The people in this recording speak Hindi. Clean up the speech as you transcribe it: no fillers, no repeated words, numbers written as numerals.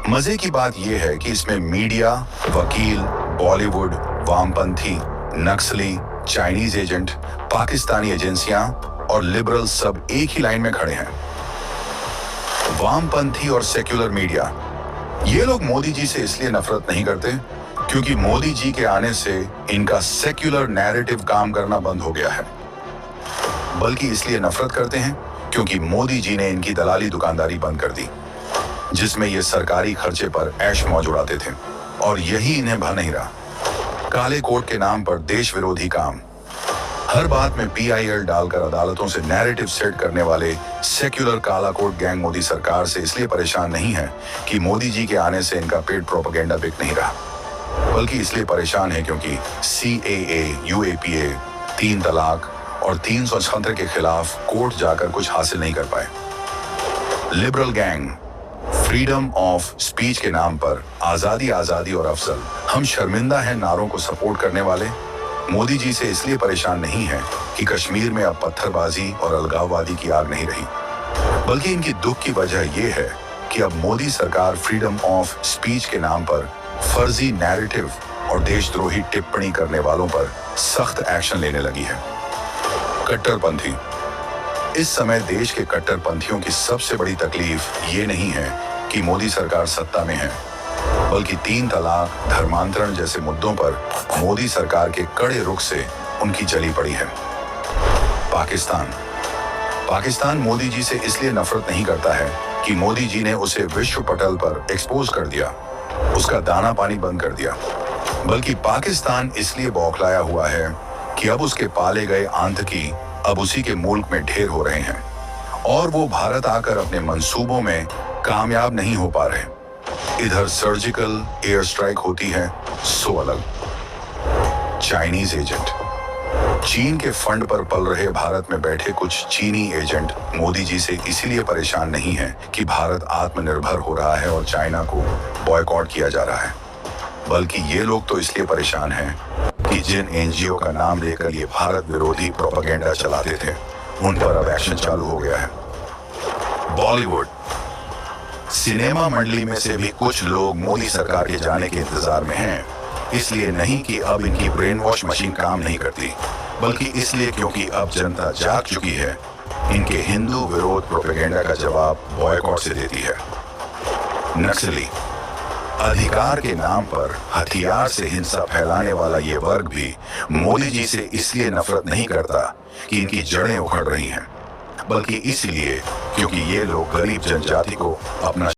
मजे की बात यह है कि इसमें मीडिया, वकील, बॉलीवुड, वामपंथी, नक्सली, चाइनीज एजेंट, पाकिस्तानी एजेंसियां और लिबरल सब एक ही लाइन में खड़े हैं। वामपंथी और सेक्युलर मीडिया, ये लोग मोदी जी से इसलिए नफरत नहीं करते क्योंकि मोदी जी के आने से इनका सेक्युलर नैरेटिव काम करना बंद हो गया है, बल्कि इसलिए नफरत करते हैं क्योंकि मोदी जी ने इनकी दलाली दुकानदारी बंद कर दी, जिसमें ये सरकारी खर्चे पर ऐश मौज उड़ाते थे, और यही इन्हें भा नहीं रहा। काले कोट के नाम पर देश विरोधी काम, हर बात में PIL डालकर अदालतों से नैरेटिव सेट करने वाले सेक्युलर काला कोट गैंग मोदी सरकार से इसलिए परेशान नहीं है कि मोदी जी के आने से इनका पेड प्रोपेगेंडा बिक नहीं रहा, बल्कि इसलिए परेशान है क्योंकि CAA, UAPA, 3 तलाक और 376 के खिलाफ कोर्ट जाकर कुछ हासिल नहीं कर पाए। Liberal gang, freedom of speech के नाम पर आजादी आजादी और अफजल हम शर्मिंदा हैं नारों को सपोर्ट करने वाले मोदी जी से इसलिए परेशान नहीं है कि कश्मीर में अब पत्थरबाजी और अलगाववादी की आग नहीं रही, बल्कि इनकी दुख की वजह यह है कि अब मोदी सरकार फ्रीडम ऑफ स्पीच के नाम पर फर्जी नैरेटिव और देशद्रोही टिप्पणी करने वालों पर सख्त एक्शन लेने लगी है। कट्टरपंथी, इस समय देश के कट्टरपंथियों की सबसे बड़ी तकलीफ ये नहीं है कि मोदी सरकार सत्ता में है, बल्कि 3 तलाक, धर्मांतरण जैसे मुद्दों पर मोदी सरकार के कड़े रुख से उनकी जली पड़ी है। पाकिस्तान मोदी जी से इसलिए नफरत नहीं करता है कि मोदी जी ने उसे विश्व पटल पर एक्सपोज कर दिया, उसका दाना पानी बंद कर दिया, बल्कि पाकिस्तान इसलिए बौखलाया हुआ है कि अब उसके पाले गए आतंकी अब उसी के मुल्क में ढेर हो रहे हैं और वो भारत आकर अपने मंसूबों में कामयाब नहीं हो पा रहे। इधर सर्जिकल एयर स्ट्राइक होती है सो अलग। चाइनीज एजेंट, चीन के फंड पर पल रहे भारत में बैठे कुछ चीनी एजेंट मोदी जी से इसीलिए परेशान नहीं है कि भारत आत्मनिर्भर हो रहा है और चाइना को बॉयकॉट किया जा रहा है, बल्कि ये लोग तो इसलिए परेशान हैं कि जिन NGO का नाम लेकर ये भारत विरोधी प्रोपेगेंडा चलाते थे उन पर अब एक्शन चालू हो गया है। बॉलीवुड, सिनेमा मंडली में से भी कुछ लोग मोदी सरकार के जाने के इंतजार में हैं, इसलिए नहीं कि अब इनकी ब्रेन वॉश मशीन काम नहीं करती, बल्कि इसलिए क्योंकि अब जनता जाग चुकी है, इनके हिंदू विरोध प्रोपेगेंडा का जवाब बॉयकॉट से देती है। नक्सली, अधिकार के नाम पर हथियार से हिंसा फैलाने वाला ये वर्ग भी मोदी जी से इसलिए नफरत नहीं करता कि इनकी जड़ें उखड़ रही हैं, बल्कि इसलिए क्योंकि ये लोग गरीब जनजाति को अपना